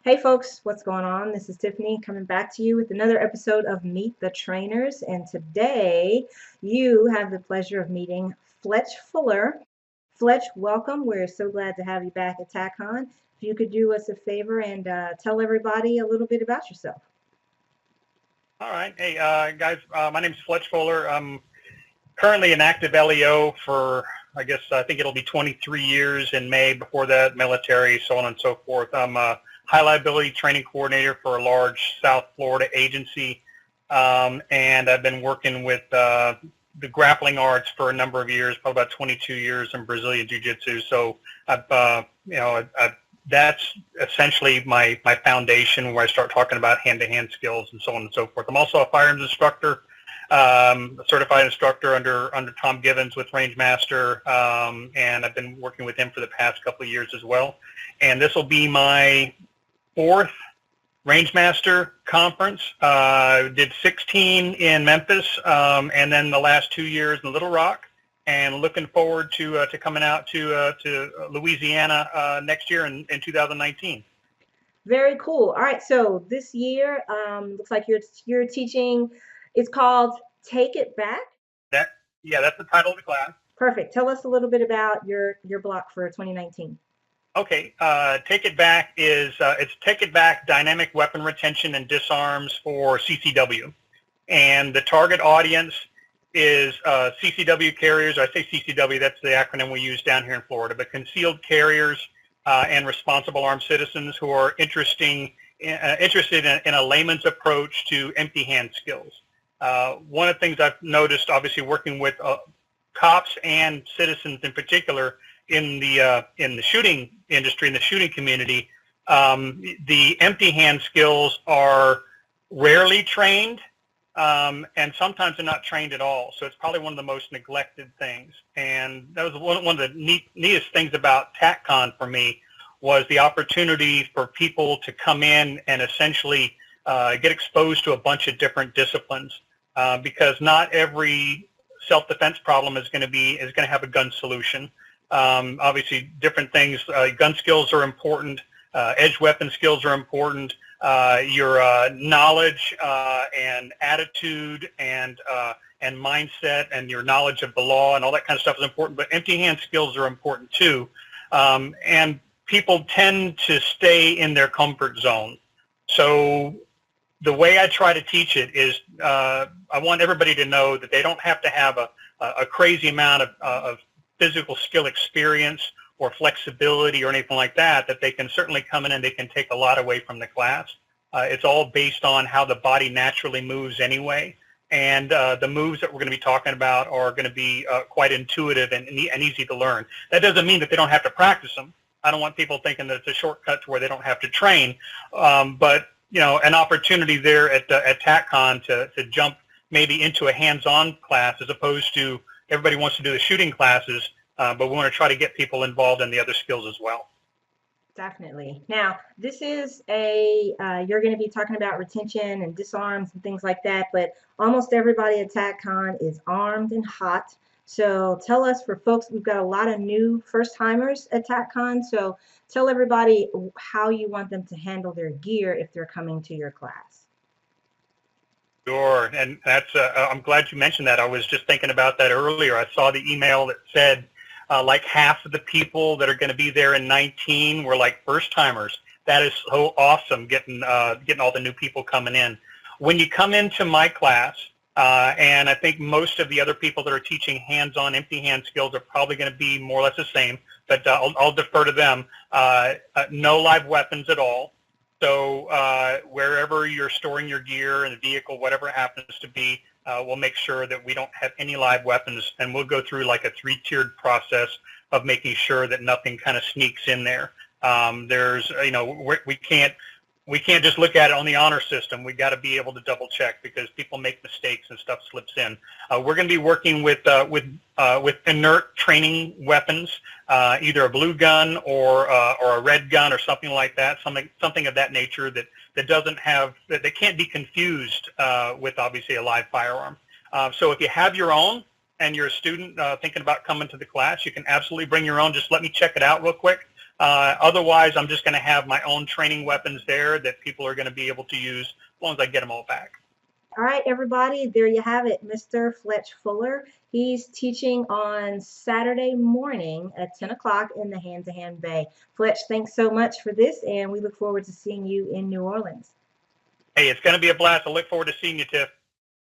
Hey folks, what's going on? This is Tiffany coming back to you with another episode of Meet the Trainers. And today you have the pleasure of meeting Fletch Fuller. Fletch, welcome. We're so glad to have you back at Tac-Con. If you could do us a favor and tell everybody a little bit about yourself. All right. Hey, guys, my name is Fletch Fuller. I'm currently an active LEO for, I think it'll be 23 years in May. Before that, military, so on and so forth. I'm a high liability training coordinator for a large South Florida agency, and I've been working with the grappling arts for a number of years, probably about 22 years in Brazilian Jiu-Jitsu. So that's essentially my foundation, where I start talking about hand-to-hand skills and so on and so forth. I'm also a firearms instructor, a certified instructor under Tom Givens with Rangemaster, and I've been working with him for the past couple of years as well. And this will be my fourth Rangemaster conference. Did 16 in Memphis, and then the last 2 years in Little Rock. And looking forward to coming out to Louisiana next year in 2019. Very cool. All right, so this year looks like you're teaching. It's called Take It Back. That's the title of the class. Perfect. Tell us a little bit about your block for 2019. Okay, Take It Back is it's Take It Back Dynamic Weapon Retention and Disarms for CCW, and the target audience is CCW carriers. I say CCW, that's the acronym we use down here in Florida, but concealed carriers and responsible armed citizens who are interested in a layman's approach to empty hand skills. One of the things I've noticed, obviously working with cops and citizens in particular in the shooting industry, in the shooting community, the empty hand skills are rarely trained. And sometimes they're not trained at all. So it's probably one of the most neglected things. And that was one of the neatest things about Tac-Con for me, was the opportunity for people to come in and essentially get exposed to a bunch of different disciplines, because not every self-defense problem is going to have a gun solution. Obviously, different things. Gun skills are important. Edge weapon skills are important. Your knowledge and attitude and mindset and your knowledge of the law and all that kind of stuff is important, but empty hand skills are important too. And people tend to stay in their comfort zone. So the way I try to teach it is I want everybody to know that they don't have to have a crazy amount of physical skill experience or flexibility or anything like that, that they can certainly come in and they can take a lot away from the class. It's all based on how the body naturally moves anyway. And the moves that we're going to be talking about are going to be quite intuitive and easy to learn. That doesn't mean that they don't have to practice them. I don't want people thinking that it's a shortcut to where they don't have to train. But, an opportunity there at Tac-Con to jump maybe into a hands-on class, as opposed to everybody wants to do the shooting classes, but we want to try to get people involved in the other skills as well. Definitely. Now, this is you're going to be talking about retention and disarms and things like that, but almost everybody at Tac-Con is armed and hot. So tell us, for folks, we've got a lot of new first-timers at Tac-Con, so tell everybody how you want them to handle their gear if they're coming to your class. Sure, and that's I'm glad you mentioned that. I was just thinking about that earlier. I saw the email that said like half of the people that are going to be there in 19 were like first-timers. That is so awesome, getting all the new people coming in. When you come into my class, and I think most of the other people that are teaching hands-on empty hand skills are probably going to be more or less the same, but I'll defer to them. No live weapons at all. So wherever you're storing your gear in the vehicle, whatever it happens to be, we'll make sure that we don't have any live weapons, and we'll go through like a 3-tiered process of making sure that nothing kind of sneaks in there. There's, we can't just look at it on the honor system. We got to be able to double check, because people make mistakes and stuff slips in. We're going to be working with inert training weapons, either a blue gun or a red gun or something like that, something of that nature that doesn't have, that can't be confused with obviously a live firearm. So if you have your own and you're a student thinking about coming to the class, you can absolutely bring your own. Just let me check it out real quick. Otherwise, I'm just going to have my own training weapons there that people are going to be able to use as long as I get them all back. All right, everybody, there you have it, Mr. Fletch Fuller. He's teaching on Saturday morning at 10 o'clock in the Hand-to-Hand Bay. Fletch, thanks so much for this, and we look forward to seeing you in New Orleans. Hey, it's going to be a blast. I look forward to seeing you, Tiff.